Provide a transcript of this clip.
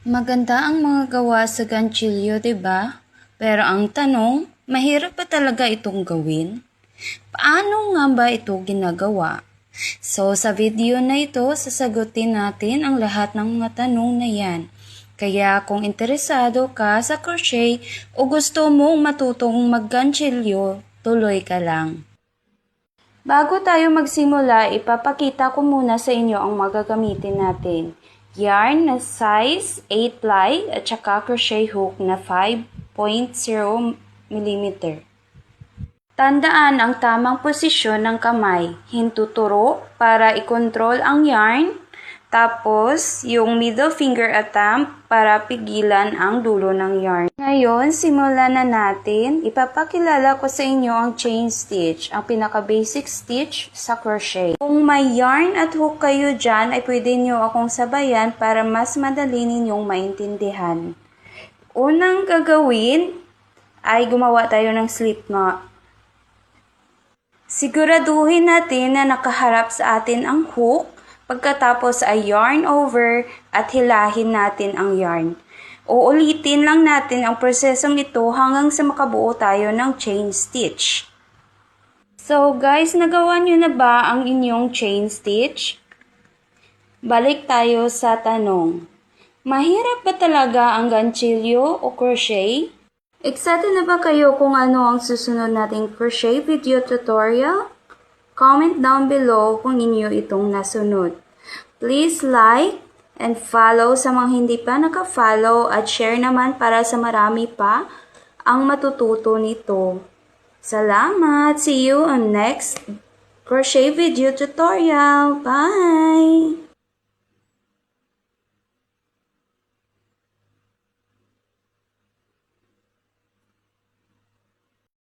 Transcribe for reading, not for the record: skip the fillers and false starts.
Maganda ang mga gawa sa ganchilyo, 'di ba? Pero ang tanong, mahirap ba talaga itong gawin? Paano nga ba ito ginagawa? So sa video na ito, sasagutin natin ang lahat ng mga tanong na yan. Kaya kung interesado ka sa crochet o gusto mong matutong magganchilyo, tuloy ka lang. Bago tayo magsimula, ipapakita ko muna sa inyo ang magagamitin natin. Yarn na size 8 ply at saka crochet hook na 5.0 mm. Tandaan ang tamang posisyon ng kamay. Hintuturo para i-control ang yarn. Tapos, yung middle finger at thumb para pigilan ang dulo ng yarn. Ngayon, simulan na natin. Ipapakilala ko sa inyo ang chain stitch, ang pinaka-basic stitch sa crochet. Kung may yarn at hook kayo dyan, ay pwede nyo akong sabayan para mas madali ninyong maintindihan. Unang gagawin ay gumawa tayo ng slip knot. Siguraduhin natin na nakaharap sa atin ang hook. Pagkatapos ay yarn over at hilahin natin ang yarn. Uulitin lang natin ang prosesong ito hanggang sa makabuo tayo ng chain stitch. So guys, nagawa nyo na ba ang inyong chain stitch? Balik tayo sa tanong. Mahirap ba talaga ang ganchilyo o crochet? Excited na ba kayo kung ano ang susunod nating crochet video tutorial? Comment down below kung inyo itong nasunod. Please like and follow sa mga hindi pa naka-follow at share naman para sa marami pa ang matututo nito. Salamat! See you on next crochet video tutorial. Bye!